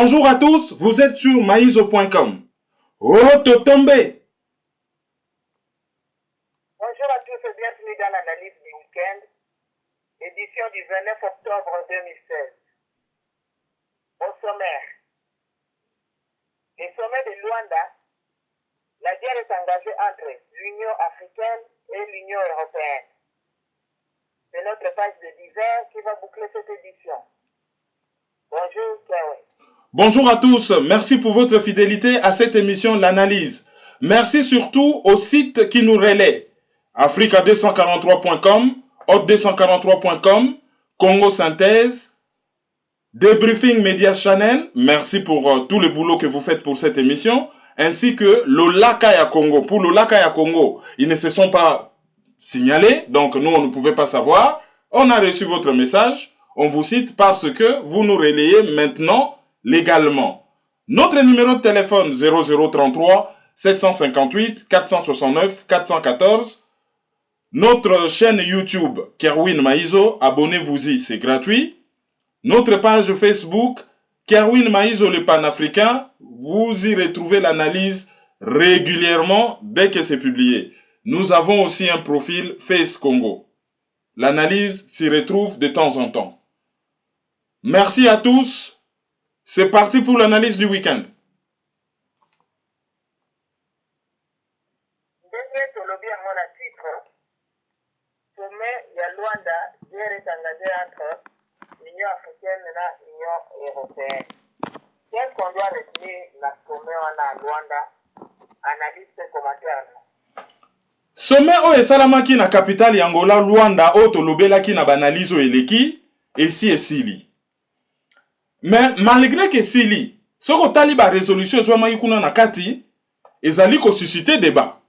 Bonjour à tous, vous êtes sur maïzo.com. Oh, Totombe. Bonjour à tous et bienvenue dans l'analyse du week-end, édition du 29 octobre 2016. Au sommaire, les sommets de Luanda, la guerre est engagée entre l'Union africaine et l'Union européenne. C'est notre page de divers qui va boucler cette édition. Bonjour, Kiawe. Bonjour à tous, merci pour votre fidélité à cette émission L'Analyse. Merci surtout au site qui nous relaie, africa243.com, hot243.com, Congo Synthèse, Debriefing Media Channel, merci pour tout le boulot que vous faites pour cette émission, ainsi que Lolakaya Congo. Pour Lolakaya Congo, ils ne se sont pas signalés, donc nous on ne pouvait pas savoir. On a reçu votre message, on vous cite parce que vous nous relayez maintenant légalement. Notre numéro de téléphone 0033 758 469 414. Notre chaîne YouTube Kerwin Maïzo, abonnez-vous-y, c'est gratuit. Notre page Facebook Kerwin Maïzo le panafricain, vous y retrouvez l'analyse régulièrement dès que c'est publié. Nous avons aussi un profil Face Congo. L'analyse s'y retrouve de temps en temps. Merci à tous. C'est parti pour l'analyse du week-end. Ndenge tolobi yango na titre, sommet ya Luanda, guerre est engagée entre l'Union africaine et l'Union européenne. Qu'est-ce qu'on doit retenir la sommet wana à Luanda? Analyse et commentaire. Sommet oyo esalamaki na capitale ya Angola Luanda oyo tolobelaki na banalize oyo eleki esi esili. Mais malgré que sili, soko tali ba résolution ezwamaki kuna na kati ezali ko susciter débat.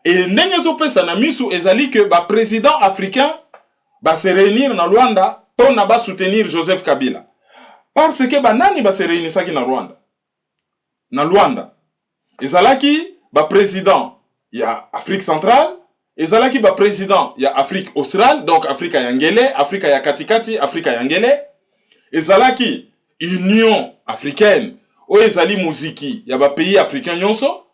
Et ndenge ezopesa na misu ezali que ba président africain ba se réunir na Luanda pona ba soutenir Joseph Kabila. Parce que ba nani ba se réunisaki na Rwanda? Na Luanda. Ezalaki ba président ya Afrique centrale, ezalaki ba président ya Afrique australe, donc Afrika ya ngele, Afrika ya katikati, Afrika ya ngele. Ezalaki Union africaine, oyo ezali muziki ya ba pays africain nyonso.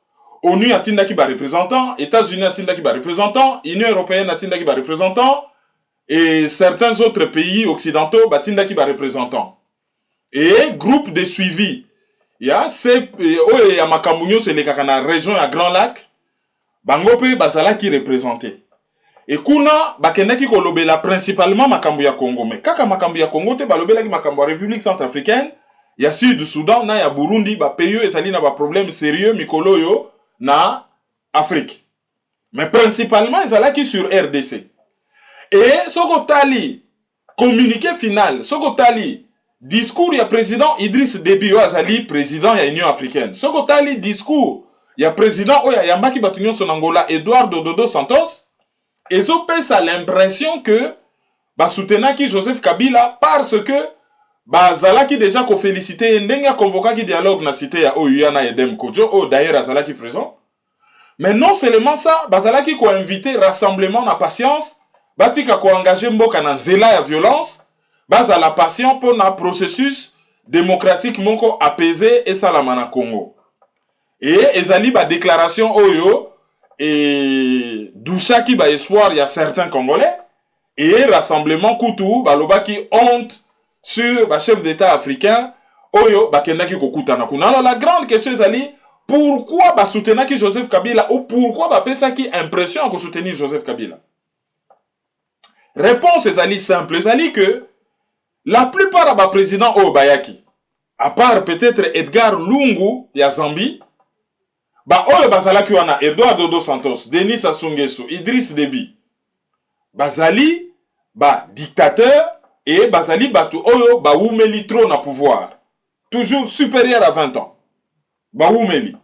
ONU atindaki ba représentant, États-Unis atindaki ba représentant, Union européenne atindaki ba représentant, et certains autres pays occidentaux batindaki ba représentant. Et groupe de suivi, ya se oyo ya makambo nyonso elekaka na région ya Grand Lac, bango pe bazalaki représenté. Et kuna bakendaki kolobela principalement makambo ya Congo, mais kaka makambo ya Congo te balobelaki makambo ya République centrafricaine, ya Sud Soudan na ya Burundi, ba pays ezali na ba problème sérieux mikolo yo na Afrique. Mais principalement ezalaki sur RDC. Et soko tali communiqué final, soko tali discours ya président Idriss Déby azali président ya Union africaine. Soko tali discours ya président oya yambaki batu nyonso na Angola Eduardo Dodo Santos, ezopesa l'impression que ba soutenaki Joseph Kabila parce que bazalaki déjà ko féliciter ndenge convokaki dialogue na cité ya OUA na Edem Kodjo, oh d'ailleurs azalaki présent. Mais non seulement ça, bazalaki ko inviter rassemblement na patience, batika ko engager mboka na nzela ya violence, bazala patient pour na processus démocratique moko apaisé et salama na Congo. Et ezali ba déclaration oyo et douchaki ba espoir ya certains Congolais et rassemblement Koutou balobaki honte sur ba chef d'état africain oyo bakendaki kokutana kuna. Alors la grande question ezali pourquoi ba soutenaki Joseph Kabila ou pourquoi ba pesaki impression ko soutenir Joseph Kabila? Réponse ezali simple, ezali que la plupart ba président oyo bayaki, à part peut-être Edgar Lungu ya Zambie, ba oyo bazalaki wana Eduardo Dos Santos, Denis Sassou Nguesso, Idriss Déby, bazali ba dictateur et bazali batu oyo ba wumeli trop na pouvoir, toujours supérieur à 20 ans. Ba wumeli.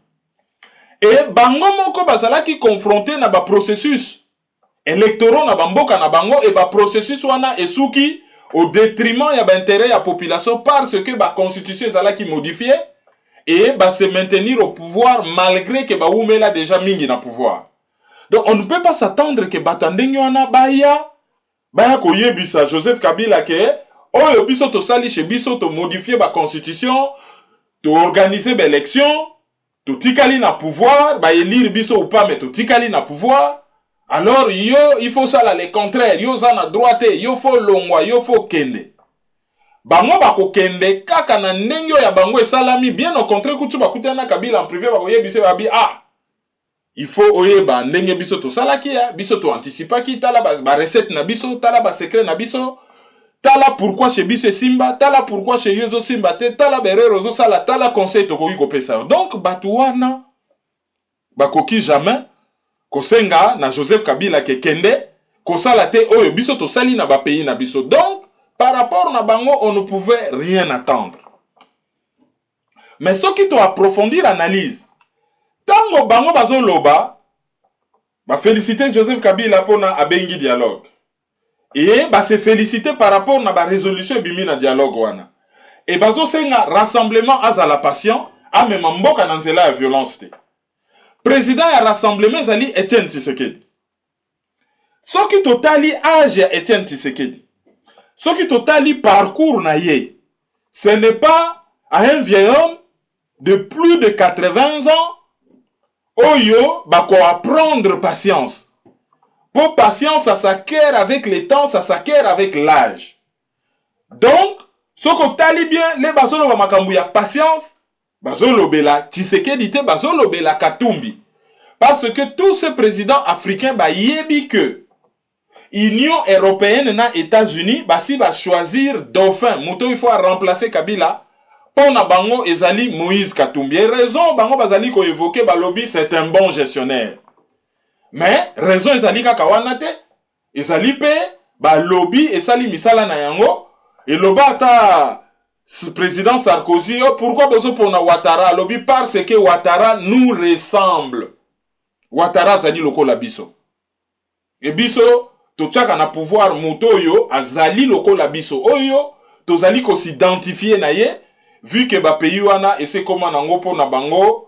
Et bango moko bazalaki confronté na ba processus électoraux na bamboka na bango et ba processus wana esuki au détriment ya ba intérêt ya population parce que ba constitution ezalaki modifiée et bah se maintenir au pouvoir malgré que bah Oumela déjà mingi na pouvoir. Donc on ne peut pas s'attendre que Batandenyo ana baya koyebisa Joseph Kabila que oyo biso to sali chez biso to modifier ba constitution to organiser ba élection, to tikali na pouvoir, ba élire biso ou pas, mais to tikali na pouvoir. Alors yo, il faut ça là le contraire, yo za na droite, yo faut longwa, yo faut kende. Bango bako kende kaka na ndenge ya bango esalami, bien au contraire kutu bakutana Kabila en privé bako yebise babi ah. Il faut oyeba ndenge biso to salaki ya, biso to anticipaki tala ba recette na biso, tala ba secret na biso. Tala pourquoi chez Bisse Simba, tala pourquoi chez Yozo Simba, tala berero zo sala, tala conseil to koki kopesa. Donc batuwana bakoki jamais kosenga na Joseph Kabila ke kende kosala te oyo biso to sali na ba pays na biso. Donc par rapport na bango on ne pouvait rien attendre. Mais ce qui to approfondir analyse. Tango bango bazo loba ba féliciter Joseph Kabila pona abengi dialogue. Et bah se féliciter par rapport à la résolution bimi na dialogue wana. Et bazo senga rassemblement azala patient a même mboka na nzela ya violence te. Président ya rassemblement zali Etienne Tshisekedi. Soki totali âge ya Etienne Tshisekedi. Soki totali parcours na ye. Ce n'est pas à un vieil homme de plus de 80 ans oyo bako apprendre patience. Pour patience, ça s'acquiert avec le temps, ça s'acquiert avec l'âge. Donc, ce que tali bien, les bazolo ba makambu ya patience, bazolo bela Tshisekedi te bazolo bela Katumbi. Parce que tous ces présidents africains ba yebi que Union européenne na États-Unis basi ba choisir dauphin, muto il faut remplacer Kabila. Pona bango ezali Moïse Katumbi. Et raison bango bazali ko évoquer ba lobby c'est un bon gestionnaire. Mais raison ezali kaka wana te, ezali pe ba lobby esali misala na yango, et loba ata président Sarkozy, pourquoi besoin pour na Ouattara lobby parce que Ouattara nous ressemble. Ouattara zali lokola biso. Et biso to tchaka na pouvoir moto yo azali lokola biso. Oyo to zali ko s'identifier na ye vu que ba pays wana ese koma nango po na bango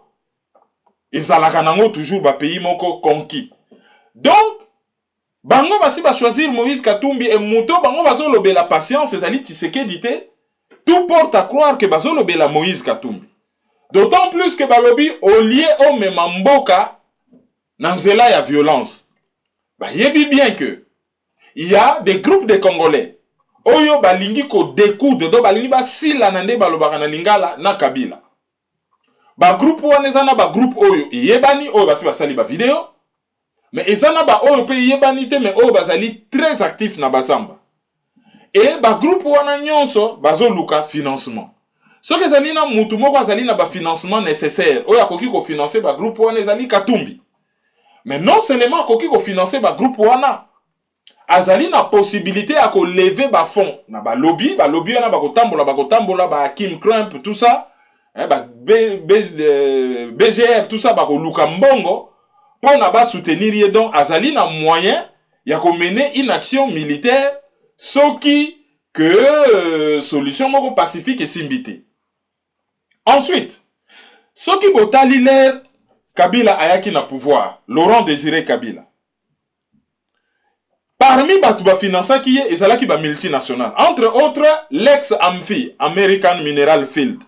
ezalaka nango toujours ba pays moko conquis. Donc bango basi ba choisir Moïse Katumbi et muto bango bazo lobe la patience ezali Tshisekedi te. Tout porte à croire que bazo lobe la Moïse Katumbi. D'autant plus que balobi au lieu au memamboka na nzela ya violence. Ba yebi bien que il y a des groupes de Congolais oyo balingi ko découdre do balingi ba sila na nde balobaka na lingala na Kabila. Ba groupe wana ezana ba groupe oyo yebani oyo basi basali ba vidéo mais ezana ba oyo pe yebani te mais oyo bazali très actif na basamba et ba groupe wana nyonso bazoluka financement soki ezali na mutu moko azali na ba financement nécessaire oyo akoki ko financer ba groupe wana ezali Katumbi mais non seulement akoki ko financer ba groupe wana azali na possibilité à ko lever ba fonds na ba lobby wana ba kotambola ba Kim Crump tout ça. BGR, tout ça, bako luka mbongo, pour na ba soutenir donc azali na moyen, ya ko mener une action militaire, ce qui que solution moko pacifique et simbité. Ensuite, ce qui botali l'air, Kabila ayaki na pouvoir, Laurent Désiré Kabila. Parmi batuba finança qui est ezalaki ba multinational, entre autres l'ex-Amphi, American Mineral Field.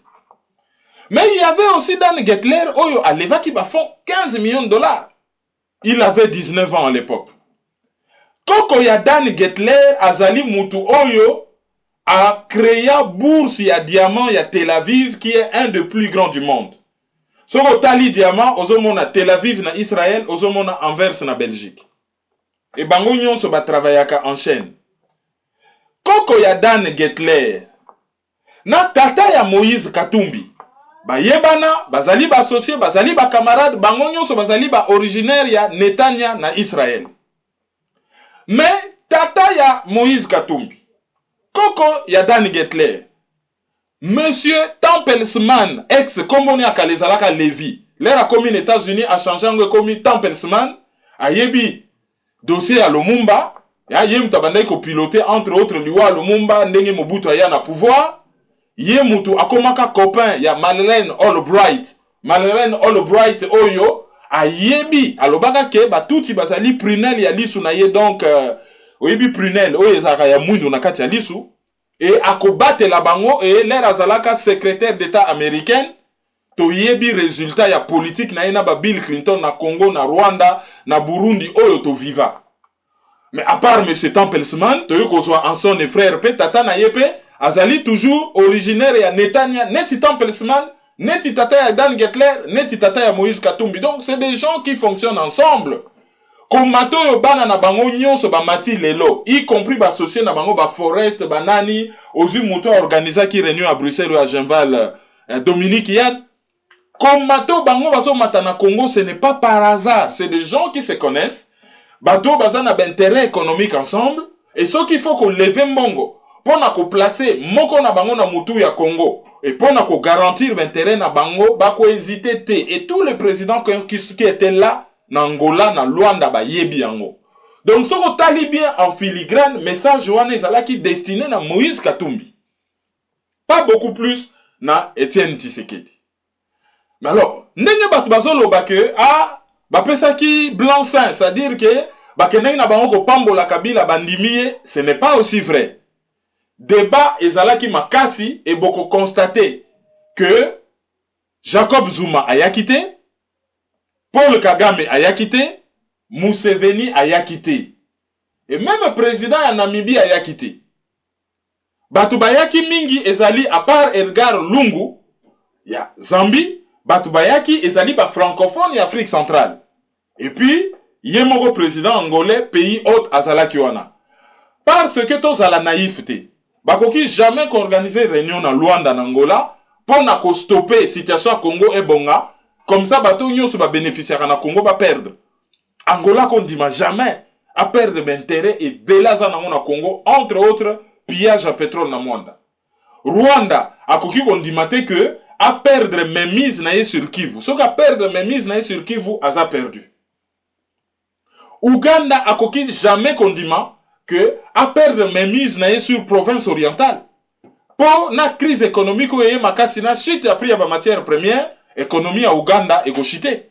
Mais il y avait aussi Dan Gettler, Oyo Aleva qui va fond 15 millions de dollars. Il avait 19 ans à l'époque. Koko ya Dan Gettler, Azali Moutou Oyo, a créé bourse ya diamant ya Tel Aviv, qui est un des plus grands du monde. Soko Tali diamant, ozomona Tel Aviv na Israël, ozomona Anvers na Belgique. Et bango nyonso ba travaillaka en chaîne. Koko ya Dan Gettler, na tata ya Moïse Katumbi. Ba yebana, bazali ba associé, bazali ba camarade, bango nyonso bazali ba originaire ya Netanya na Israël. Mais tata ya Moïse Katumbi, koko ya Dan Gettler, Monsieur Tempelsman, ex-Komboni Akalezalaka Lévi, l'air a commis les États-Unis a changé en commis Tempelsman, a yebi dossier à Lumumba, ya yem tabandai ko piloté entre autres liwa Lumumba, ndenge Mobutu aya na pouvoir. Ye mutu akomaka copain ya Madeleine Albright. Madeleine Albright oyo a yebi alobaka ke ba tuti bazali prunelle ya lisu na ye donc oyebi prunelle oyo ezaka ya mwindu na kati ya lisu et akobate la bango et l'air azalaka secrétaire d'état américain to yebi résultat ya politique na ena ba Bill Clinton na Congo, na Rwanda, na Burundi oyo to viva. Mais à part M. Tempelsman, to yokozwa Anson et frère pe tata na yepe azali toujours originaire ya Netanya, neti Tempelsman, neti tata ya Dan Getler, neti tata ya Moïse Katumbi. Donc c'est des gens qui fonctionnent ensemble. Comme mato yo bana na bango nyonso ba mati lelo, y compris ba associé na bango ba Forest, ba nani, ozu muto organisa ki réunion à Bruxelles ou à Genval, Dominique Yann. Comme mato bango baso mata na Congo, ce n'est pas par hasard, c'est des gens qui se connaissent. Bato baza na intérêt économique ensemble, et ce qu'il faut qu'on leve mbongo, pour na ko placer moko na bango na mutu ya Congo, et pour na ko garantir l'intérêt na bango, ba ko hésiter te, et tous les présidents qui étaient là, na Angola, na Luanda, ba yebi yango. Donc, ce qu'on tali bien en filigrane, message wana ezalaki destiné na Moïse Katumbi. Pas beaucoup plus na Etienne Tshisekedi. Mais alors, ndenge batu bazoloba ke, bapesaki blanc-seing, c'est-à-dire que, bakendenge na bango ko pambola Kabila bandimiye, ce n'est pas aussi vrai. Débat ezalaki makasi, et boko constater que Jacob Zuma a quitté, Paul Kagame a quitté, Museveni a quitté. Et même le président ya Namibie a quitté. Batu bayaki mingi ezali à part Edgar Lungu, ya Zambie, batu bayaki ezali ba francophone ya Afrique centrale. Et puis, yemoko président angolais, pays hôte azalaki wana. Parce que tous à la naïveté, bakoki jamais qu'organiser réunion na Luanda na Angola, pour na ko stopper situation à Congo et Bonga. Comme ça, bateau nyonso ba bénéficiaire na Congo ba perdre. Angola qu'on dit jamais à perdre d'intérêt et belaza na na Congo, entre autres pillage à pétrole na Mwanda. Rwanda a koki qu'on dit que à perdre mes mises na sur Kivu. Ce qu'à perdre mes mises na sur Kivu a perdu. Ouganda a koki jamais qu'on dit que à perdre mes mises na sur province orientale. Pour la crise économique où y a makasi na chute après ya ba matière première. Économie à Ouganda est chité.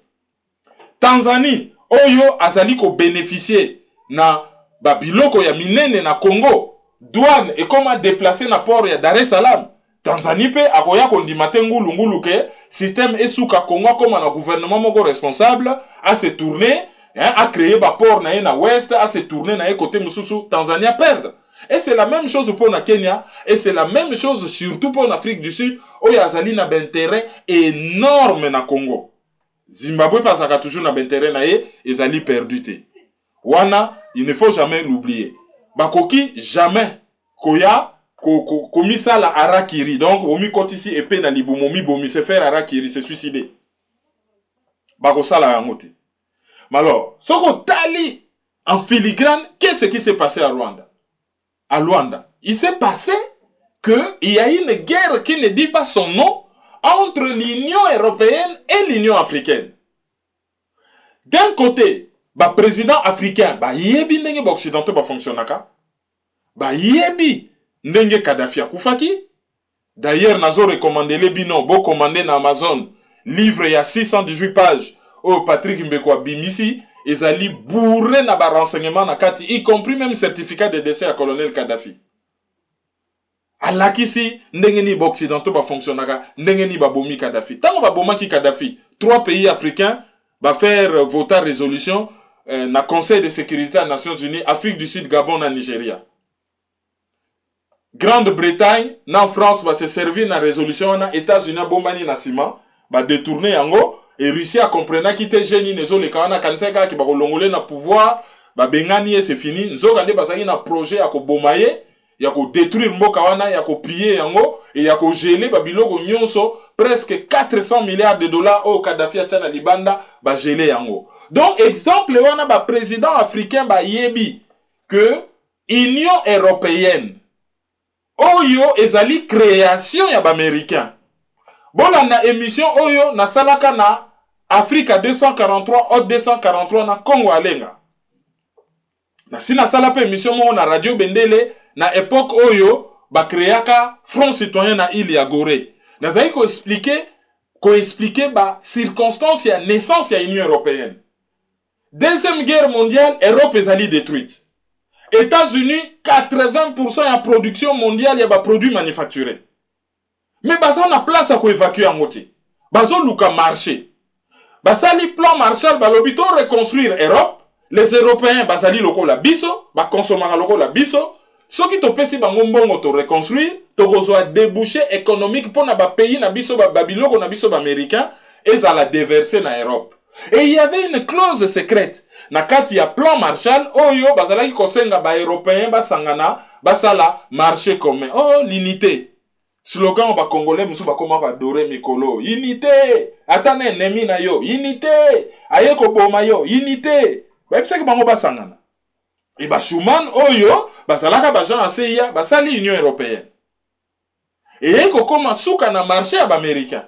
Tanzanie, oyo azali ko bénéficier na babiloko ya minene na Congo, douane et comment déplacer na port ya Dar es Salaam. Tanzanie pe akoya kondimate ngulu ke système esuka Congo comme un gouvernement moko responsable à se tourner, à créer ba port na ouest, à se tourner na côté mususu Tanzanie a perdre. Et c'est la même chose pour la Kenya, et c'est la même chose surtout pour l'Afrique du Sud, où il y a un intérêt énorme na Congo. Zimbabwe parce qu'il y a toujours un intérêt na ils ont perdu. Wana, il ne faut jamais l'oublier. Bakoki, jamais, koya, komi ça la harakiri. Donc, omi kotisi épée na libumomi bomi se faire harakiri, se suicider. Bako ça la yangote. Mais alors, ce qu'on tali en filigrane, qu'est-ce qui s'est passé à Rwanda? À Luanda, il s'est passé qu'il y a une guerre qui ne dit pas son nom entre l'Union européenne et l'Union africaine. D'un côté, le président africain, yebi ndenge ba occidentaux ba fonctionnaka, yebi ndenge Kadhafi akufaki. D'ailleurs, nazo recommandé les bino, bo commandé na Amazon, livre ya 618 pages, au Patrick Mbekwa Bimisi, ezali bourré na ba renseignement na kati, y compris même certificat de décès à colonel Kadhafi. Alakisi, ndenge ni ba occidentaux ba fonctionnaka, ndenge ni ba bomi Kadhafi. Tango ba bomaki Kadhafi, 3 pays africains va faire voter résolution na Conseil de sécurité des Nations Unies, Afrique du Sud, Gabon na Nigeria. Grande-Bretagne, na France va se servir na résolution na États-Unis bombani na sima, va détourner yango. Et Russie a compris qu'il était génie, les autres, quand on a kantseka qui va longoler na pouvoir, ba bengani et c'est fini. Nzo kande basaki na projet ya ko bomaye, ya ko détruire mboka wana, ya ko piller yango, et ya ko geler ba biloko nyonso, presque 400 milliards de dollars au Kadhafi a tchana libanda, ba geler yango. Donc, exemple, wana ba président africain ba yebi, que Union européenne, oyo ezali création ya ba américain. Bon, la émission oyo na salaka na Africa 243 au 243 na Congo alenga. Na sina salapa émission mo na radio Bendele na époque oyo ba créaka Front Citoyen na île ya Gorée. Na zai ko expliquer ba circonstances ya naissance ya Union européenne. Deuxième guerre mondiale, Europe ezali détruite. États-Unis 80% ya production mondiale ya ba produits manufacturés. Mais baza na place à évacuer en côté. Bazo luka marché. Basali plan Marshall balobi to reconstruire Europe. Les Européens basali loko la biso, ba consomera loko la biso. Soki to pesi bango mbongo to reconstruire, to kozwa débouché économique pour na ba pays na biso ba babiloko na biso ba américain et za la déverser na Europe. Et il y avait une clause secrète. Na kati ya plan Marshall, oyo bazalaki kosenga ba européens basangana, basala marché commun. Oh, l'unité. Slogan ba congolais musu ba koma ba doré mikolo. Unité. Atane ennemi na yo. Unité. Aye ko boma yo. Unité. Ba epsaki bango basangana. Et ba Schuman oyo bazalaka ba gens aseya basali Union européenne. Et ko koma suka na marché ya ba américain.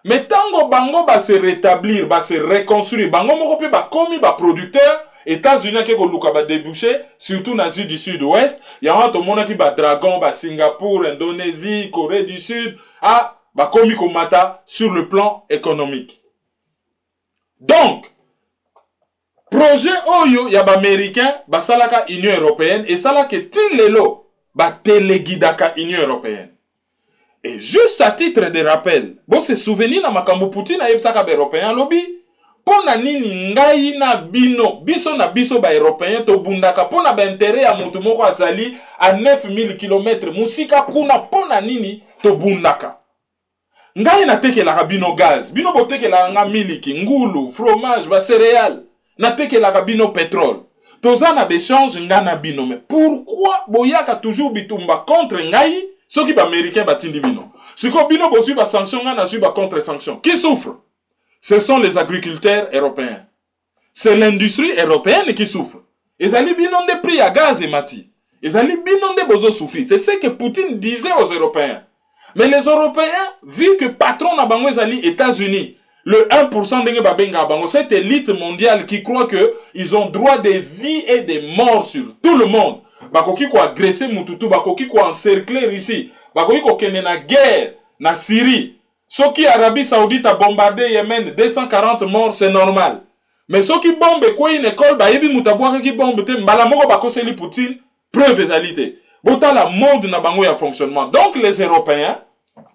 Mais tango bango ba se rétablir, ba se reconstruire, bango moko pe ba komi ba producteur, États-Unis ke ko luka ba débouché, surtout na sud du sud-ouest, ya wan to mona ki ba Dragon, ba Singapour, Indonésie, Corée du Sud, ah, ba komi ko mata sur le plan économique. Donc, projet oyo ya ba américain, ba salaka Union européenne, et salaka tilelo, ba téléguidaka Union européenne. Et juste à titre de rappel, bon se souvenir na makambo Poutine a yebsaka ba européen lobby, pona nini ngai na bino, biso na biso ba européen to bundaka pona ba intérêt ya mutu moko azali à 9000 km musika kuna pona nini to bundaka. Ngai na tekelaka bino gaz, bino botekelaka nga miliki, ngulu, fromage, ba céréales, na tekelaka bino pétrole. Toza na d'échange nga na bino, mais pourquoi boyaka toujours bitumba contre ngai? Ceux qui sont américains battent bino. Ceux qui bino bosu ba sanction na su ba contre sanction. Qui souffre? Ce sont les agriculteurs européens. C'est l'industrie européenne qui souffre. Ils allaient bino de prix à gaz et mati. Ils allaient bino de bozo souffrir. C'est ce que Poutine disait aux Européens. Mais les Européens, vu que patron na bango ezali États-Unis, le 1% de babenga bango, cette élite mondiale qui croit que ils ont droit de vie et de mort sur tout le monde. Bakoki ko agresser mututu, bakoki ko encercler Russie, bakoki ko kende na guerre na Syrie. Soki Arabie Saoudite a bombardé Yémen, 240 morts, c'est normal. Mais soki bombe quoi une école, ba yebi mutabwa ki bombe te mbala moko bakoseli Poutine, preuve ezalité. Bota la mode na bango ya fonctionnement. Donc les Européens,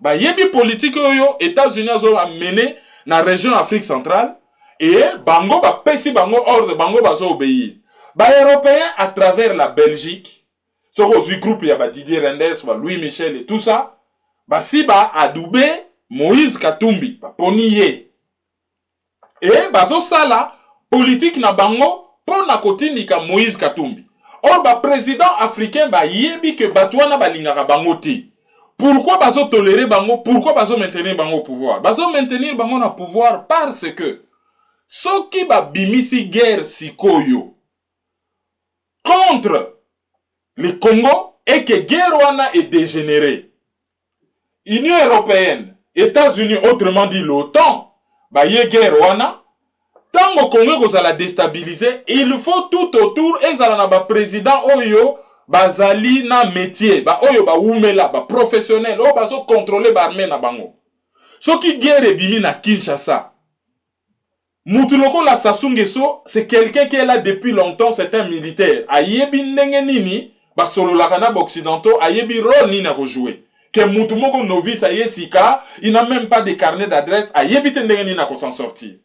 ba yebi politique oyo États-Unis ont amené na région Afrique centrale et bango ba pesi bango ordre bango bazo obéir. Ba Européens à travers la Belgique, ce groupe il y a Didier Reynders, Louis Michel et tout ça, ba si ba adoubé Moïse Katumbi, ba poniye. Et bazo sala politique na bango pour na kotindika Moïse Katumbi. Or ba président africain ba yebi que batouana balingaka bango ti. Pourquoi bazo tolérer bango? Pourquoi bazo maintenir bango au pouvoir? Bazo maintenir bango na pouvoir parce que soki ba bimisi guerre sikoyo contre le Congo et que guerre wana est dégénérée. Union européenne, États-Unis, autrement dit l'OTAN, ba ye guerre wana, tant au Congo vous allez déstabiliser, il faut tout autour et zala ba président oyo bazali na métier, ba oyo ba oumela, ba professionnel, o bazo contrôler ba armée na bango. Ce qui guerre bimi na Kinshasa. Mutuloko la Sassou Nguesso, c'est quelqu'un qui est là depuis longtemps, c'est un militaire. Ayebi ndenge nini, ba solo la kanab occidentaux, ayebi rôle nini à rejouer. Que Mutumoko novice aye sika, il n'a même pas de carnet d'adresse, ayebi te ndenge nini à s'en sortir.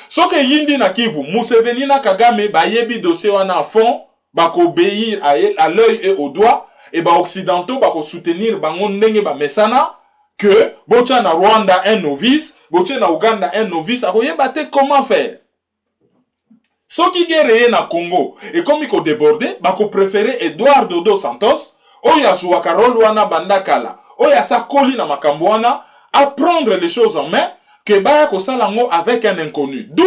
So que yindi na Kivu, Museveni na Kagame, ba yebi dossier wana à fond, ba ko obéir à l'œil et au doigt, et ba occidentaux ba ko soutenir bango ndenge ba mesana, que bocha na Rwanda un novice, bocha na Uganda un novice, a koyebate comment faire. Ce qui guerre na Congo, et comme il ko débordé, ba ko préférer Edouard Dodo Santos, oya jouaka Karol wana bandakala, oya sa koli na makambo wana, à prendre les choses en main, que baya ko salango avec un inconnu. D'où,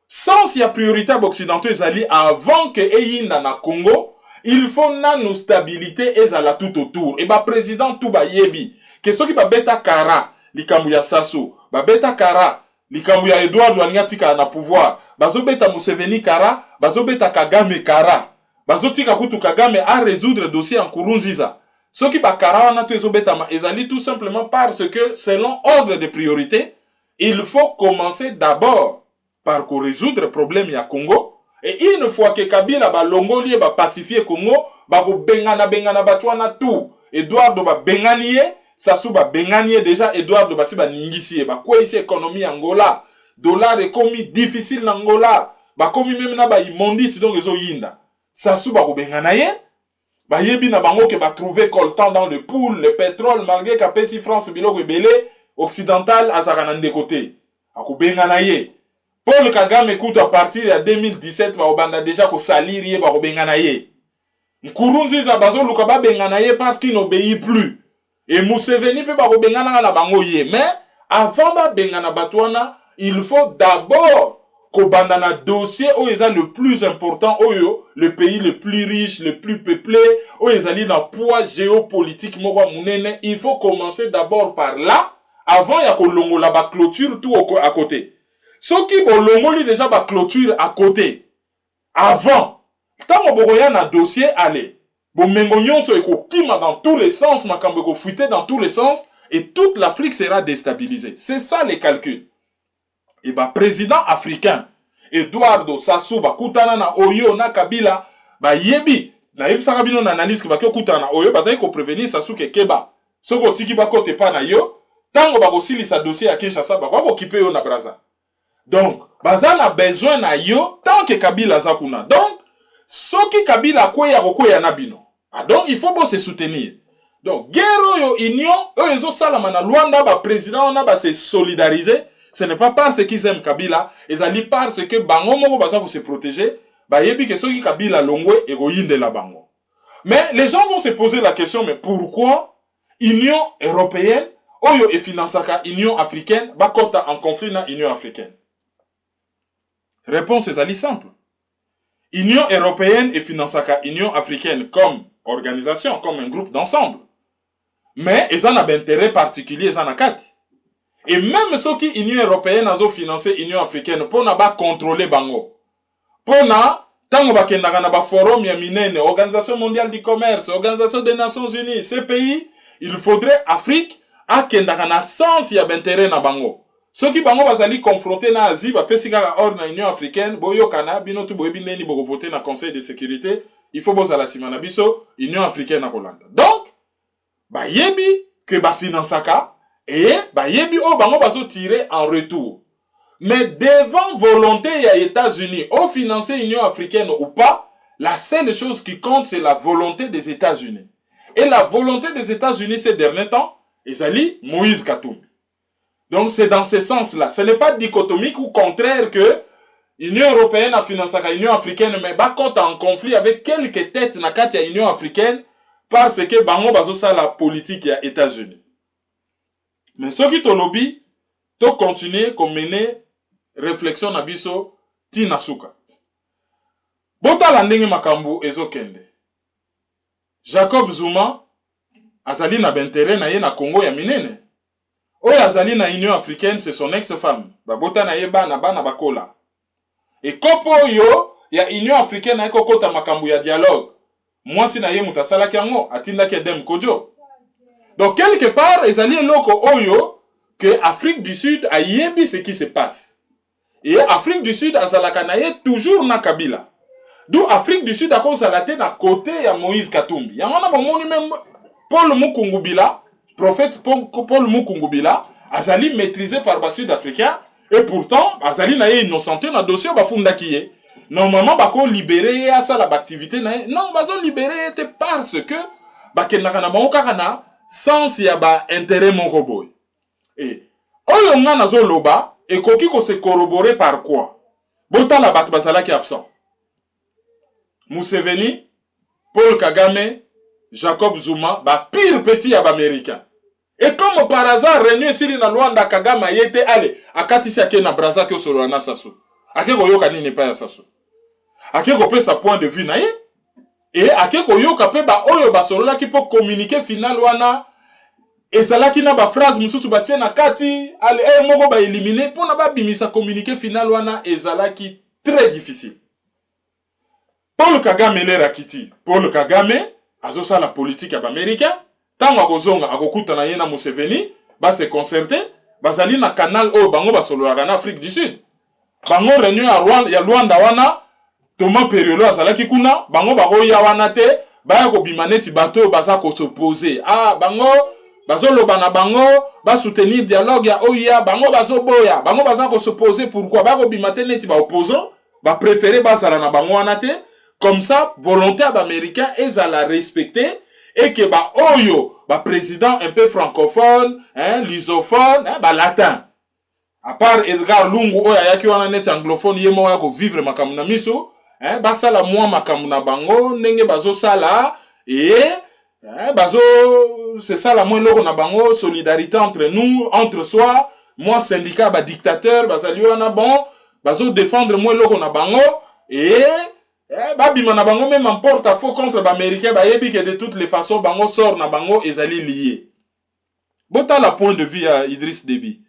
sans y a priorité occidentaux ezali avant que eyinda na Congo, il faut nano stabilité ezala tout autour. Et ba président tout ba yebi, que ceux qui ba beta kara, likambu ya Sassou, ba beta kara, likambu ya Edouard Wanyatika na pouvoir, bazo beta Museveni kara, bazo beta Kagame kara, bazo tika kutu Kagame à résoudre dossier en Kurunziza. Ceux qui ba kara wana to ezo beta ma ezali tout simplement parce que selon ordre de priorité, il faut commencer d'abord par résoudre le problème ya Congo. Et une fois que Kabila ba longoli ba pacifier Congo, bako bengana batwana tout. Eduardo ba bengani ye, Sassou ba bengani ye déjà Eduardo basi ba ningisi ye, ba kwa isi économie Angola, dollar ekomi difficile na Angola, ba komi même na ba imondisi donc ezo yinda. Sassou bako bengana ye, ba yebi na bango ke ba trouver coltan dans le pool, le pétrole malgré qu'apesi France biloko ebele occidental azaka de côté. Ako bengana ye. Paul Kagame écoute à partir de 2017 ba obanda déjà ko salir ye ba ko bengana ye. Nkurunziza bazo luka ba bengana ye parce qu'il n'obéit plus. Et Museveni peut ba ko bengana na bango ye, mais avant ba bengana batwana, il faut d'abord ko bandana dossier où ils ont le plus important, oyo le pays le plus riche, le plus peuplé, où ils ont dans poids géopolitique moko munene, il faut commencer d'abord par là avant ya ko longola ba clôture tout à côté. Ce qui bo longoli déjà ba clôture à côté. Avant tant que y a un dossier, allez. Bon, mengonyon so ekokima dans tous les sens, makambo eko fuité dans tous les sens, et toute l'Afrique sera déstabilisée. C'est ça les calculs. Et bah, président africain, Eduardo Sassou, bah, kutana na Oyo, na Kabila, bah, yebi, na yebi sa kabino na analyse, bah, kyo kutana na Oyo, bah, zay ko prévenir Sassou ke keba. Soko tiki ba kote pa na yo, tango ba kosili sa dossier à Kinshasa, bah, ba okipe yo na Braza. Donc, bah, za na besoin na yo, tant que Kabila zakuna. Donc, soki Kabila kweya na bino. Ah, donc il faut se soutenir. Donc guerre yo union, eux ils ont salama na Luanda ba président na ba se solidariser, ce n'est pas parce qu'ils aiment Kabila, ils allaient parce que bango moko baza ko se protéger, ba yebi que soki Kabila longwe egoyinde la bango. Mais les gens vont se poser la question, mais pourquoi Union européenne oyo e financaka Union africaine ba kota en conflit na Union africaine? Réponse est simple. Union européenne et financaka Union africaine comme organisation, comme un groupe d'ensemble. Mais ils ont un intérêt particulier, ils ont un cadre. Et même ceux qui Union européenne a financé Union africaine pour ne pas contrôler bango. Pour tango bakendaka na ba forum ya minene, Organisation mondiale du commerce, Organisation des Nations unies, ces pays, il faudrait Afrique akendaka na sens ya intérêt na bango. Ceux qui bango bazali confrontés na Asie ba pesi kaka hors na Union africaine, boyo kana bino tu boyebi neni boko voter na Conseil de sécurité, il faut bozala sima na biso Union africaine na Kolanda. Donc ba yebi que ba financaka et ba yebi o bango bazo tirer en retour. Mais devant volonté ya États-Unis au financer Union africaine ou pas, la seule chose qui compte c'est la volonté des États-Unis. Et la volonté des États-Unis ces derniers temps, ezali Moïse Katumbi. Donc c'est dans ce sens-là. Ce n'est pas dichotomique ou contraire que l'Union européenne a financé l'Union africaine, mais bah quand en conflit avec quelques têtes na kati ya Union africaine, parce que bango bazo sa la politique ya États-Unis. Mais ce qui to lobby, to continuer comme mener réflexion na biso tina suka. Bota la ndenge makambo ezokende. Jacob Zuma azali na bentere na ye na Congo ya minene. Oyo azali na Union africaine, c'est son ex-femme. Babota na ye bana bakola. Et kopo yo ya Union africaine na eko kota makambu ya dialogue. Mwasi na ye mutasalaki yango atindaki Edem Kojo. Donc quelque part ezali eloko oyo que Afrique du Sud a yebi ce qui se passe. Et Afrique du Sud azalaka na ye toujours na Kabila. D'où Afrique du Sud a kozalate na côté ya Moïse Katumbi. Yango na bomoni même Paul Mukungubila, prophète Paul Mukungubila, azali maîtrisé par les Sud-Africains, et pourtant, azali na ye innocenté na dossier bafunda kiye. Normalement, bako libéré ya sa la activité na ye. Non, bazo libéré était parce que bakendaka na bango kaka na sans ya ba intérêt moko boy. Et oyo nga nazo loba ekoki ko se corroborer par quoi? Botala bat bazala ki absent. Museveni, Paul Kagame, Jacob Zuma, ba pire petit ya ba américain. Et comme par hasard, René Sili na Luanda Kagame yete ale, akatisi ake na Braza ke solo na Sassou. Ake ko yoka nini pa ya Sassou. Ake ko pe sa point de vue na ye. Et ake ko yoka pe ba oyo ba solo la ki po communiquer final wana. Ezalaki na ba phrase mususu ba tie na kati, ale moko ba éliminer pour na ba bimisa communiquer final wana ezalaki très difficile. Paul Kagame le rakiti. Paul Kagame azo sa la politique ya ba américain. Tango akozonga akokuta na ye na Museveni, ba se concerter, bazali na canal oyo bango basololaka na Afrique du Sud. Bango réunion ya Luanda wana, Thomas Periolo azalaki kuna, bango bakoya wana te, baya ko bimaneti bato baza ko s'opposer. Ah bango bazo loba na bango ba soutenir dialogue ya OIA, bango bazo boya, bango baza ko s'opposer. Pourquoi? Ba ko bimate neti ba opposant, ba préférer bazala na bango anate. Comme ça, volonté américain ezala respecter et que ba oyo ba président un peu francophone, hein, lusophone, hein, ba latin. À part Edgar Lungu oya yaki wana net anglophone yemo ya ko vivre makambu na miso, hein, ba sala moi makambu na bango ndenge bazo sala et hein, bazo c'est ça la moins loko na bango, solidarité entre nous, entre soi, moi syndicat ba dictateur bazali wana bon, bazo défendre moi loko na bango et ba bima na bango même en porte-à-faux contre ba américain ba yebi que de toutes les façons bango sort na bango ezali lié. Bota la point de vue à Idriss Déby.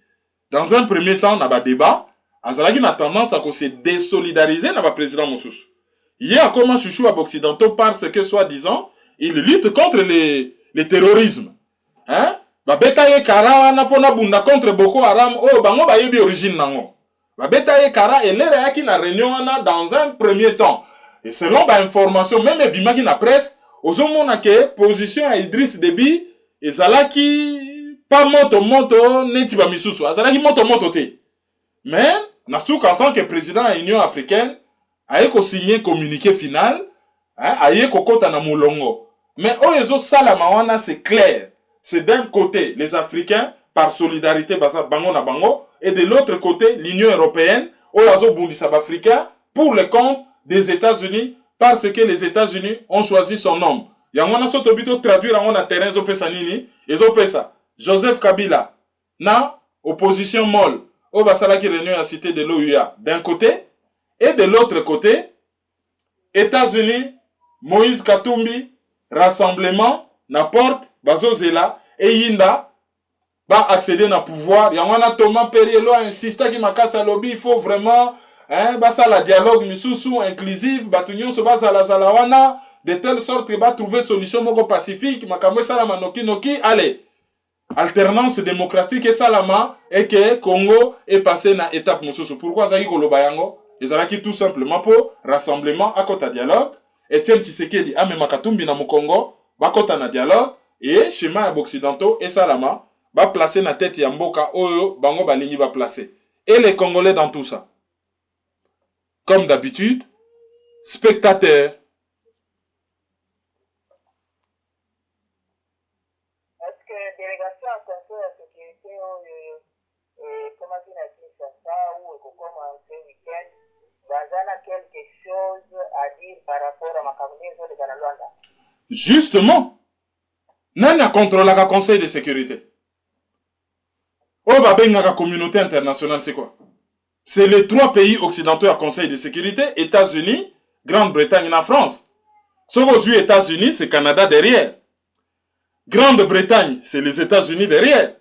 Dans un premier temps, na ba débat, azalaki na tendance à se désolidariser na ba président Mosusu. Il y a comment chouchou à occidentaux parce que soi-disant, il lutte contre le terrorisme. Hein? Ba betaye kara na pona bunda contre Boko Haram, oh bango ba yebi origine nango. Ba betaye kara et l'era yaki na réunion na dans un premier temps. Et selon ba information même bimaki na presse, ozomona ke position à Idriss Déby ezalaki pas moto neti ba misusu azalaki moto te. Mais Nasouk en tant que président de l'Union africaine a ko signé communiqué final, hein, a ko kota na mulongo. Mais oyezo salama wana c'est clair, c'est d'un côté les Africains par solidarité basa bango na bango et de l'autre côté l'Union européenne oyezo bundisa ba africain pour le compte des États-Unis parce que les États-Unis ont choisi son homme. Yangona soto bito traduire en terrain zo pesa nini, ezo pesa Joseph Kabila, na opposition molle, au basala qui réunion à cité de l'OUA d'un côté, et de l'autre côté, États-Unis, Moïse Katumbi, rassemblement, na porte, bazozela, et Yinda, va accéder na pouvoir. Yangwana Thomas Perielo insiste qui m'a cassé lobby, il faut vraiment, hein, basa la dialogue, misusu, inclusif, batunyon so basa la zalawana, de telle sorte que va trouver solution moko pacifique, makamwe salama noki, allez. Alternance démocratique et salama et que Congo est passé na étape mosusu. Pourquoi ça y koloba yango? Ezalaki tout simplement pour rassemblement à kota dialogue. Etienne Tshisekedi a même Katumbi na Congo, ba kota na dialogue et schéma ya occidentaux et salama ba placer na tête ya mboka oyo bango balingi ba placer. Et les Congolais dans tout ça. Comme d'habitude, spectateurs. Quelque chose à dire par rapport à ma communauté de Luanda. Justement, nani a contrôlé le Conseil de sécurité. La communauté internationale, c'est quoi? C'est les 3 pays occidentaux à Conseil de sécurité, États-Unis, Grande-Bretagne et la France. Sauf aux États-Unis, c'est Canada derrière. Grande-Bretagne, c'est les États-Unis derrière.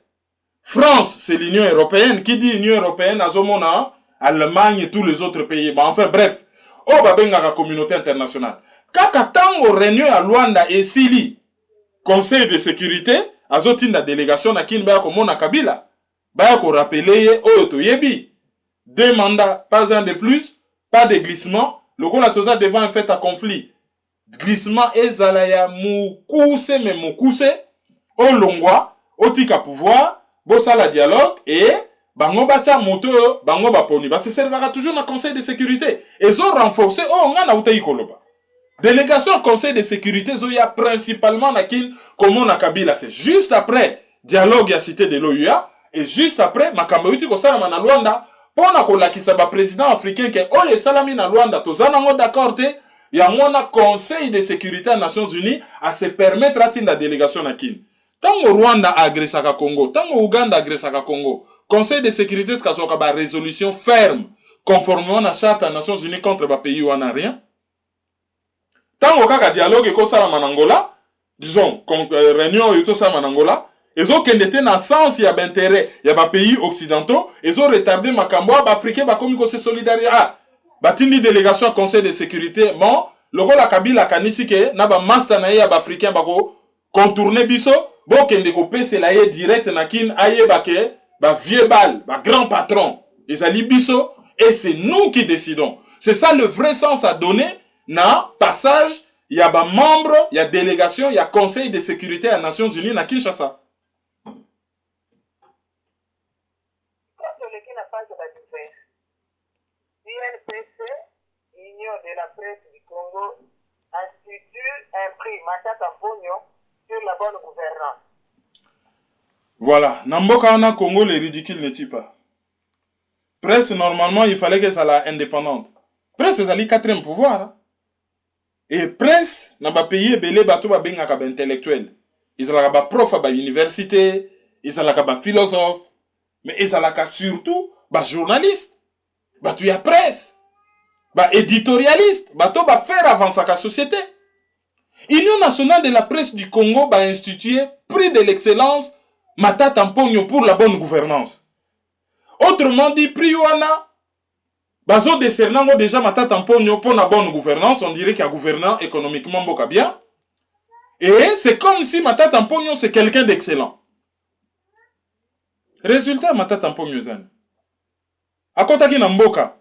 France, c'est l'Union européenne. Qui dit Union européenne, Azomona, Allemagne et tous les autres pays. Bah, enfin, bref. La communauté internationale. Kaka tango réunion à Luanda et Sili, Conseil de sécurité, azotin la délégation à kin baya komona Kabila. Baya ko rappeler oyo yebi. 2 mandats, pas un de plus, pas de glissement. Le rôle a toza devant un fait à conflit. Glissement ezala ya mukuse me mukuse o longwa, otika pouvoir, bossa la dialogue et bango bacha moto bango baponi ba se servira toujours na Conseil de sécurité et zo renforcer nga na uta ikoloba délégation Conseil de sécurité zo ya principalement na kin comme na Kabila, c'est juste après dialogue ya cité de l'OUA et juste après makambo yuti ko sala na Luanda pona ko lakisa ba président africain que oye salami na Luanda tozana ngo d'accord te ya ngona Conseil de sécurité des Nations Unies à se permettre atinda délégation na kin tango Rwanda agressaka Congo tango Uganda agressaka Congo Conseil de sécurité, c'est qu'il y a une résolution ferme, conformément à la charte des Nations Unies contre le pays où on n'a rien. Tant qu'il y a un dialogue et en Angola, disons, réunion et tout ça en Angola, ils ont qu'un dans le sens, il y a intérêt, il y a des pays occidentaux, ils ont retardé ma camboa, les Africains, comme ils sont solidaires. Ah, une délégation au Conseil de sécurité, bon, le rôle de Kabila, Kanisike, n'a pas master na les Africains, contourner biso, bon, qu'il y a c'est la direct na kin, aye bake, bah vieux bal, bah grand patron, ils allaient biso, et c'est nous qui décidons. C'est ça le vrai sens à donner, na passage, il y a ba membre, il y a délégation, il y a conseil de sécurité des Nations Unies na Kinshasa. Union de la presse du Congo institue un prix Matata Pogno sur la bonne gouvernance. Voilà. Namboka na Congo, les ridicules ne tuent pas. Presse, normalement, il fallait que ça soit indépendante. Presse, c'est le quatrième pouvoir. Hein? Et presse, n'a pas payé belé bateau ba benga ka intellectuel. Ils ont ba prof à université, ils ont ba philosophe, mais ils ont surtout ba journaliste. Ba tu y a presse. Ba éditorialiste, bato ba faire avancer la société. Union nationale de la presse du Congo ba institué prix de l'excellence Matata Pogno pour la bonne gouvernance. Autrement dit, prix wana bazo décernango déjà Matata Pogno pour la bonne gouvernance, on dirait qu'il y a gouvernant économiquement boka bien. Et c'est comme si Matata Pogno c'est quelqu'un d'excellent. Résultat Matata Pogno zan. Akotaki na mboka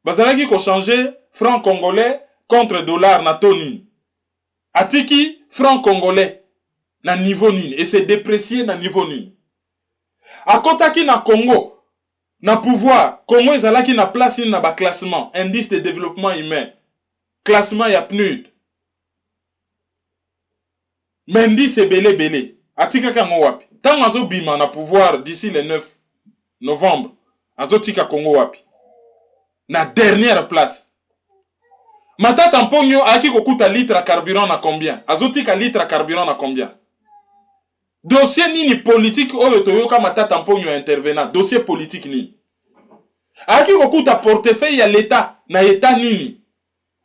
bazalaki ko changer franc congolais contre dollar na tonine. Atiki franc congolais na niveau nini et c'est déprécié na niveau nini. Akotaki na Congo na pouvoir Congo ezalaki na place na ba classement indice de développement humain classement ya PNUD. Mendi c'est belé atika kango wapi tant azo bima na pouvoir d'ici le 9 novembre azo tika Congo wapi na dernière place. Matata Pogno aki kokuta litre à carburant na combien? Azotika litre à carburant na combien? Dossier nini politique oyo toyoka Matata Pogno intervenant, dossier politique nini? Aki kokuta portefeuille ya l'État na État nini?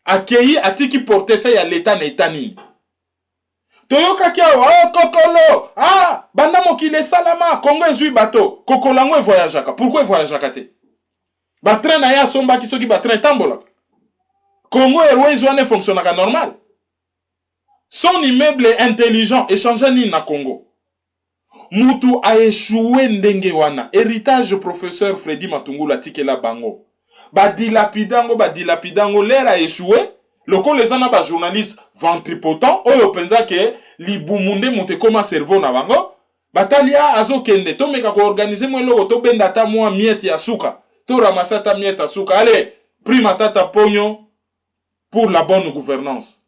Akei atiki portefeuille ya l'État na État nini? Toyoka kia oh kokolo, ah banda mokile salama, Congo ezui bateau, kokolango voyageaka. Pourquoi voyageaka te? Ba train na ya somba ki soki ba train tambola. Congo Airways ne fonctionne pas normal. Son immeuble est intelligent échange ni na Congo. Mutu a échoué ndenge wana. Héritage professeur Freddy Matungula tikela bango. Ba dilapidango l'air a échoué. Loko les ana ba journaliste ventripotent oyo penza ke libumunde monte koma cerveau na bango. Batalia azo kende to meka ko organiser mo loko to benda ta moi miette ya suka. To ramasata miette ya suka. Allez, prix Matata Pogno pour la bonne gouvernance.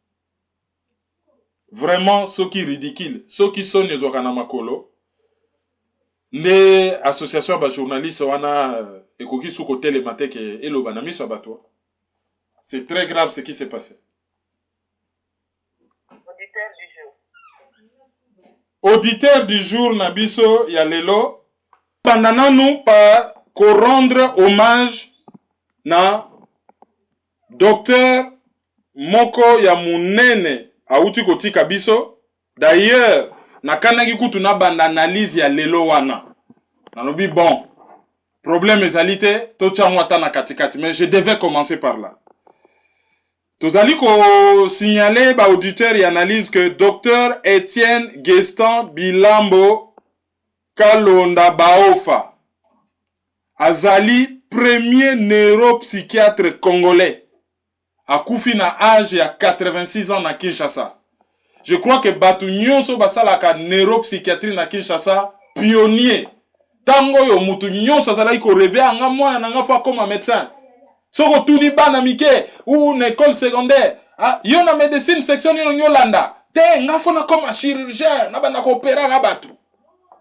Vraiment, ce qui est ridicule, ceux qui sont les makolo, les associations de journalistes, c'est très grave ce qui s'est passé. Auditeur du jour, Nabiso Yalelo, pendant nous par rendre hommage na docteur Moko ya munene auti kotika biso. D'ailleurs, nakanaki kutu na banda analyse ya lelo wana. Nalobi bon, problème ezalité, tochango ata na katikati, mais je devais commencer par là. Tozali ko signaler ba auditeur et analyse que docteur Étienne Geston Bilambo Kalonda Baofa azali premier neuropsychiatre congolais. Akufi na âge ya 86 ans na Kinshasa. Je crois que batu nyonso basalaka neuropsychiatrie na Kinshasa pionnier. Tango yo mutu nyonso azalaki ko rêver anga mwana nanga fa comme médecin. Soko tuni bana mike ou une école secondaire. Ah, yo na médecine section yo nyolanda. Te nga fona comme chirurgien na bana ko opérer ga batu.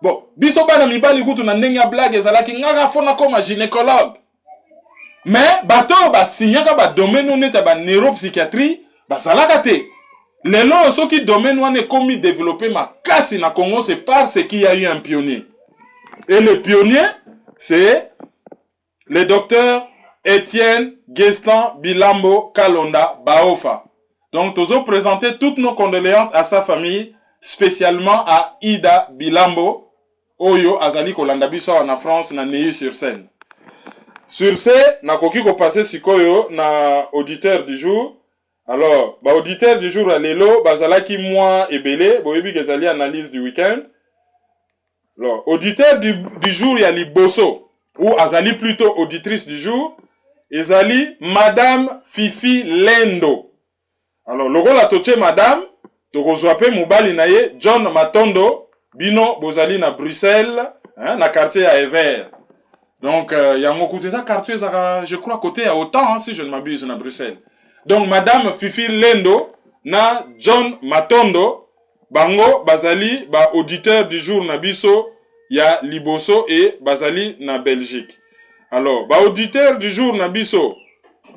Bon, biso bana mibali kutu na ndenge ya blague ezalaki nga fona comme gynécologue. Mais bato ba signaka ba domaine oneta ba neuropsychiatrie ba salaka te. Lelo soki domaine wana komi développer ma kasi na Congo c'est parce qu'il y a eu un pionnier. Et le pionnier c'est le docteur Étienne Geston Bilambo Kalonda Baofa. Donc nous avons présenté toutes nos condoléances à sa famille, spécialement à Ida Bilambo Oyo Azali Kolanda biso en France na Neuilly-sur-Seine. Sur ce, na koki ko passer sikoyo na auditeur du jour. Alors, ba auditeur du jour alelo bazalaki moi ebele, boyebi gezali analyse du week-end. Alors, auditeur du jour ya liboso ou azali plutôt auditrice du jour, ezali Madame Fifi Lendo. Alors, lokola toche madame, tokozwa pe mobali na ye, John Matondo, bino bozali na Bruxelles, hein, na quartier à Ever. Donc, yango koute za quartier, je crois, côté à autant, hein, si je ne m'abuse, na Bruxelles. Donc, madame Fifi Lendo, na John Matondo, bango, bazali, ba auditeur du jour na biso, ya Liboso et bazali na Belgique. Alors, ba auditeur du jour na biso,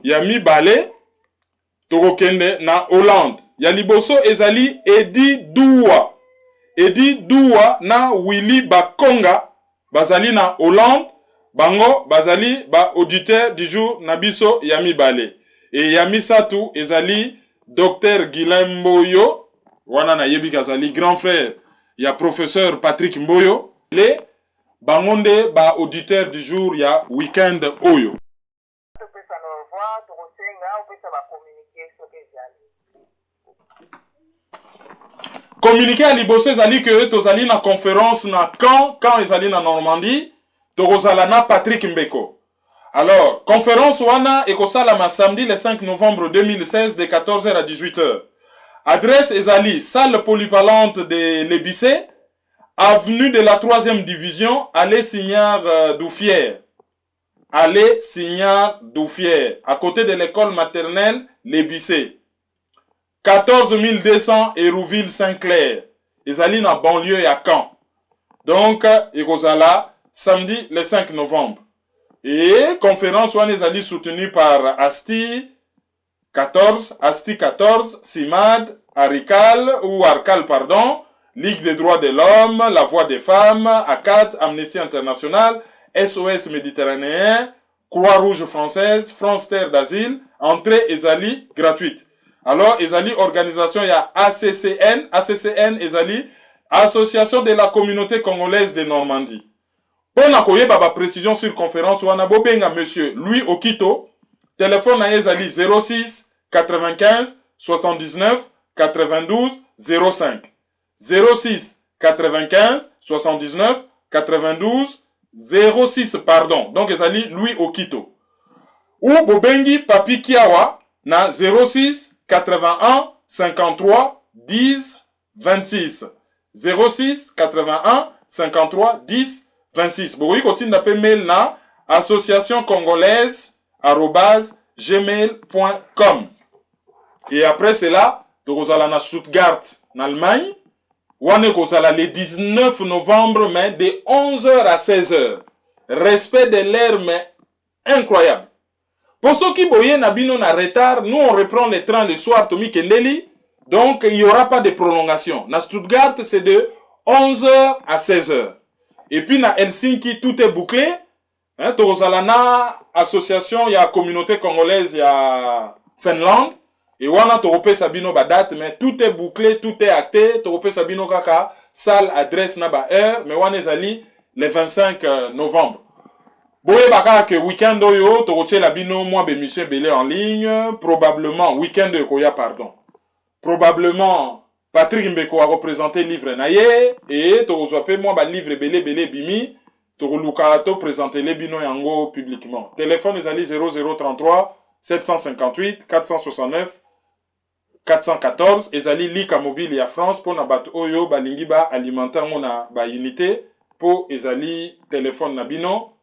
ya Mibale, Tokokende na Hollande. Ya Liboso ezali Edi Doua. Edi Doua na Willy Bakonga, bazali na Hollande. Bango, bazali, ba auditeur du jour, nabiso, Yami Bale. Et Yami Satou, ezali, Dr. Guilain Mboyo, wana na yebi kazali, grand frère, ya professeur Patrick Mboyo, le, bangonde, ba auditeur du jour, ya weekend Oyo. Communiqué à Liboso, ezali que tozali na conférence na quand ezali na Normandie, Torozalana Patrick Mbeko. Alors, conférence wana ekosalama samedi le 5 novembre 2016 de 14h à 18h. Adresse ezali, salle polyvalente de Lébissé, avenue de la 3e division, allée Signard Doufière. Allée Signard Doufière, à côté de l'école maternelle Lébissé. 14 200 Hérouville Saint-Clair. Ezali na banlieue à Caen. Donc, ekozala samedi le 5 novembre. Et conférence wana ezali soutenue par Asti 14, CIMAD, Arcal, pardon, Ligue des droits de l'homme, La Voix des femmes, ACAT, Amnesty International, SOS Méditerranéen, Croix-Rouge française, France Terre d'Asile, entrée ezali gratuite. Alors, ezali organisation ya ACCN ezali Association de la communauté congolaise de Normandie. Pour na koyeba ba précision sur conférence wana bobenga monsieur Louis Okito, téléphone na ezali 06 95 79 92 05. 06 95 79 92 06 pardon. Donc ezali Louis Okito. Ou bobengi Papi Kiawa na 06 81 53 10 26. 06 81 53 10 26. Boui continue d'appeler mail na associationcongolaise@gmail.com. Et après cela, tozala na Stuttgart, en Allemagne. Wane kozala le 19 novembre, mais de 11h à 16h. Respect de l'heure, mais incroyable. Pour ceux qui boyen na bino na retard, nous on reprend le train le soir, Tomi Kendeli. Donc il n'y aura pas de prolongation. Na Stuttgart, c'est de 11h à 16h. Et puis na Helsinki, tout est bouclé. Hein, Tozalana, association, il y a communauté congolaise, il y a Finlande. Et wana Torope Sabino ba date, mais tout est bouclé, tout est acté. Torope Sabino kaka, salle, adresse, na ba heure. Mais wana zali le 25 novembre. Boye baka que week-end oyo, Toroche la bino, moi, Michel Belé en ligne. Probablement, week-end de Koya, pardon. Probablement, Patrick Mbeko a représenté livre naye et Torozope moi ba livre belé bimi Toroluka to présenter les bino yango publiquement. Téléphone ezali 0033 758 469 414 ezali lika mobile ya France pour na bato oyo balingi ba alimentaire na ba unité pour ezali téléphone na bino.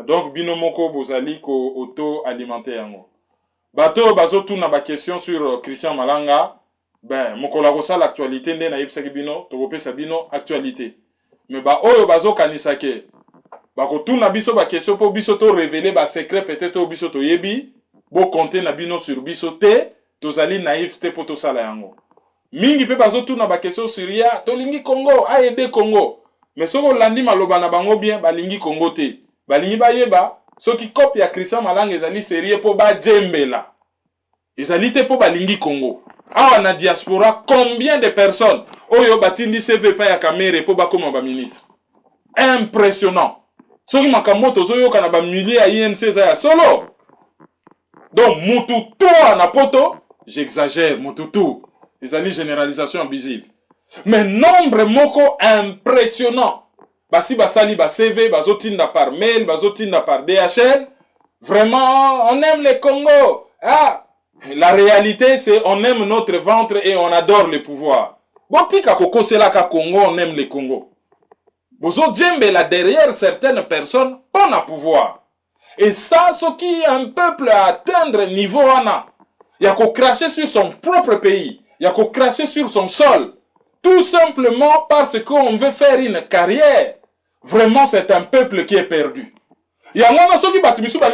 Donc bino moko bozali ko auto alimenter yango. Bato bazotu na ba question sur Christian Malanga. Ben, mokola kosa l'actualité nde na yebisaki bino, tokopesa bino actualité. Mais ba oyo bazo kanisa ke ba kotuna biso ba question po biso to révéler ba secret peut-être biso to yebi, bo compter na bino sur biso te, tozali naïf te po to sala yango. Mingi pe bazo tuna ba question sur ya, to lingi Congo, a aider Congo. Mais soko landi maloba na bango bien, ba lingi Congo te. Ba lingi ba yeba, soki copie ya Christian Malanga ezali sérieux po ba djembela. Ezali te po ba lingi Congo. Awa na diaspora, combien de personnes oyo batindi CV pa ya kamere po bakoma ba ministre? Impressionnant. Soki makambo tozoyo kana ba milliers ya INC za ya solo. Donc mutu to na poto, j'exagère mutu to. Ezali généralisation abusive. Mais nombre moko impressionnant. Basi basali ba CV, bazotinda par mail, bazotinda par DHL. Vraiment, on aime le Congo. Ah, La réalité, c'est on aime notre ventre et on adore le pouvoir. Botika koko c'est là qu'à Congo, on aime le Congo. Bozo djembe là derrière certaines personnes, on a pouvoir. Et ça, ce qui est un peuple à atteindre niveau ana, il y a qu'à cracher sur son propre pays, il y a qu'à cracher sur son sol. Tout simplement parce qu'on veut faire une carrière. Vraiment, c'est un peuple qui est perdu. Il y a un ceux qui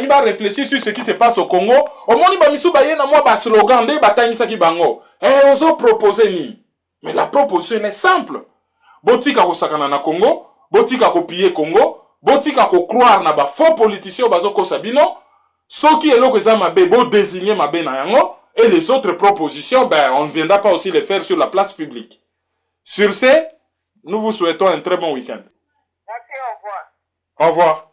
va réfléchir sur ce qui se passe au Congo. Au moins, il y a un slogan de bataille qui bango. Et ils ont proposé ni. Mais la proposition est simple. Botika ko sakana na Congo, botika ko piller Congo, botika ko croire na ba faux politiciens bazo ko sabino. Ceux qui est là que ça m'a beau désigner ma na yango et les autres propositions, ben on ne viendra pas aussi les faire sur la place publique. Sur ce, nous vous souhaitons un très bon week-end. Merci, au revoir. Au revoir.